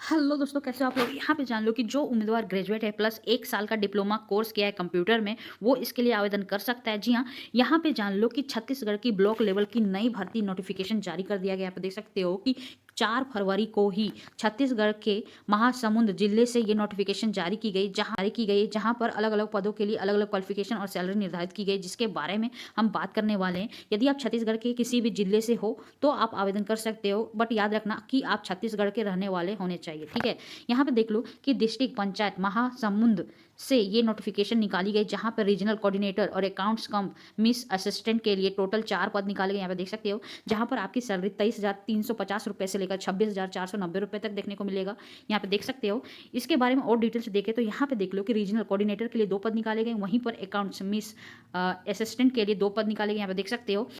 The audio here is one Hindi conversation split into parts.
हेलो दोस्तों, कैसे हो आप लोग। यहाँ पे जान लो कि जो उम्मीदवार ग्रेजुएट है प्लस 1 साल का डिप्लोमा कोर्स किया है कंप्यूटर में, वो इसके लिए आवेदन कर सकता है। जी हाँ, यहाँ पे जान लो कि छत्तीसगढ़ की ब्लॉक लेवल की नई भर्ती नोटिफिकेशन जारी कर दिया गया है। आप देख सकते हो कि 4 फरवरी को ही छत्तीसगढ़ के महासमुंद जिले से ये नोटिफिकेशन जारी की गई, जहाँ पर अलग अलग पदों के लिए अलग अलग क्वालिफिकेशन और सैलरी निर्धारित की गई, जिसके बारे में हम बात करने वाले हैं। यदि आप छत्तीसगढ़ के किसी भी जिले से हो तो आप आवेदन कर सकते हो, बट याद रखना कि आप छत्तीसगढ़ के रहने वाले होने चाहिए। ठीक है, यहाँ पे देख लो कि डिस्ट्रिक्ट पंचायत महासमुंद से ये नोटिफिकेशन निकाली गई, जहाँ पर रीजनल कोऑर्डिनेटर और अकाउंट्स कम मिस असिस्टेंट के लिए टोटल 4 पद निकाले गए। यहाँ पे देख सकते हो, जहाँ पर आपकी सैलरी 23,350 रुपये से लेकर 26,490 रुपये तक देखने को मिलेगा। यहाँ पे देख सकते हो। इसके बारे में और डिटेल्स देखें तो यहाँ पे देख लो कि रीजनल कोऑर्डिनेटर के लिए 2 पद निकाले गए, वहीं पर अकाउंट्स मिस असिस्टेंट के लिए 2 पद निकाले गए। यहाँ पे देख सकते हो,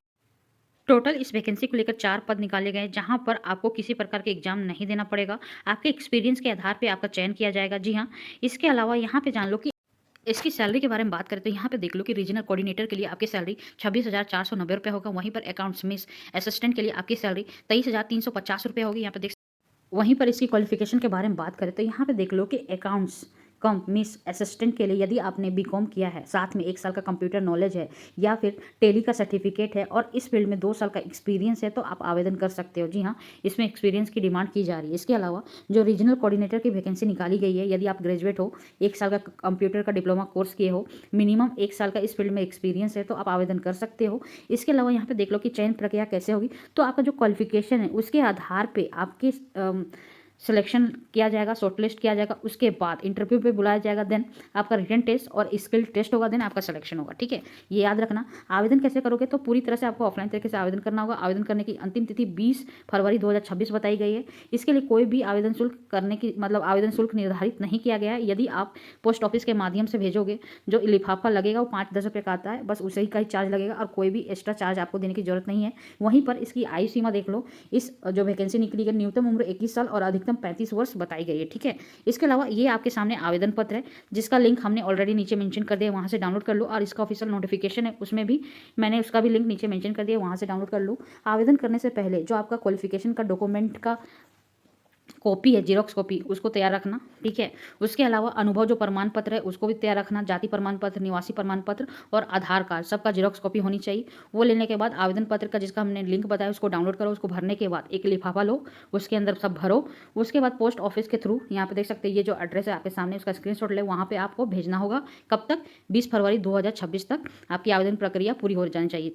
टोटल इस वैकेंसी को लेकर 4 पद निकाले गए, जहां पर आपको किसी प्रकार के एग्जाम नहीं देना पड़ेगा। आपके एक्सपीरियंस के आधार पे आपका चयन किया जाएगा। जी हाँ, इसके अलावा यहाँ पे जान लो कि इसकी सैलरी के बारे में बात करें तो यहाँ पे देख लो कि रीजनल कोऑर्डिनेटर के लिए आपकी सैलरी 26,490 रुपये होगा। वहीं पर अकाउंट्स मिस असिस्टेंट के लिए आपकी सैलरी 23,350 रुपये होगी। यहाँ पे देख, वहीं पर इसकी क्वालिफिकेशन के बारे में बात करें तो यहाँ पे देख लो कि अकाउंट्स कम मिस असिस्टेंट के लिए यदि आपने बीकॉम किया है, साथ में 1 साल का कंप्यूटर नॉलेज है या फिर टेली का सर्टिफिकेट है और इस फील्ड में 2 साल का एक्सपीरियंस है, तो आप आवेदन कर सकते हो। जी हाँ, इसमें एक्सपीरियंस की डिमांड की जा रही है। इसके अलावा जो रीजनल कोऑर्डिनेटर की वैकेंसी निकाली गई है, यदि आप ग्रेजुएट हो, 1 साल का कंप्यूटर का डिप्लोमा कोर्स किए हो, मिनिमम 1 साल का इस फील्ड में एक्सपीरियंस है, तो आप आवेदन कर सकते हो। इसके अलावा यहाँ पे देख लो कि चयन प्रक्रिया कैसे होगी। तो आपका जो क्वालिफिकेशन है उसके आधार पर आपके सिलेक्शन किया जाएगा, शॉर्टलिस्ट किया जाएगा। उसके बाद इंटरव्यू पे बुलाया जाएगा, देन आपका रिटन टेस्ट और स्किल टेस्ट होगा, देन आपका सिलेक्शन होगा। ठीक है, ये याद रखना। आवेदन कैसे करोगे तो पूरी तरह से आपको ऑफलाइन तरीके से आवेदन करना होगा। आवेदन करने की अंतिम तिथि 20 फरवरी 2026 बताई गई है। इसके लिए कोई भी आवेदन शुल्क करने की आवेदन शुल्क निर्धारित नहीं किया गया है। यदि आप पोस्ट ऑफिस के माध्यम से भेजोगे, जो लिफाफा लगेगा वो 5-10 रुपये का आता है, बस उसी का ही चार्ज लगेगा और कोई भी एक्स्ट्रा चार्ज आपको देने की जरूरत नहीं है। वहीं पर इसकी आयु सीमा देख लो, इस जो वैकेंसी निकली है, न्यूनतम उम्र 21 साल और अधिकतम 35 वर्ष बताई गई है। ठीक है, इसके अलावा ये आपके सामने आवेदन पत्र है, जिसका लिंक हमने ऑलरेडी नीचे मेंशन कर दिया, वहां से डाउनलोड कर लो। और इसका ऑफिशियल नोटिफिकेशन है, उसमें भी मैंने उसका भी लिंक नीचे मेंशन कर दिया, वहां से डाउनलोड कर लो। आवेदन करने से पहले जो आपका क्वालिफिकेशन का डॉक्यूमेंट का कॉपी है, जीरोक्स कॉपी, उसको तैयार रखना। ठीक है, उसके अलावा अनुभव जो प्रमाण पत्र है उसको भी तैयार रखना। जाति प्रमाण पत्र, निवासी प्रमाण पत्र और आधार कार्ड, सबका जीरोक्स कॉपी होनी चाहिए। वो लेने के बाद आवेदन पत्र का जिसका हमने लिंक बताया उसको डाउनलोड करो। उसको भरने के बाद एक लिफाफा लो, उसके अंदर सब भरो। उसके बाद पोस्ट ऑफिस के थ्रू, यहाँ पे देख सकते हैं ये जो एड्रेस है आपके सामने, उसका स्क्रीनशॉट ले, वहाँ पे आपको भेजना होगा। कब तक? 20 फरवरी 2026 तक आपकी आवेदन प्रक्रिया पूरी हो जानी चाहिए। ठीक।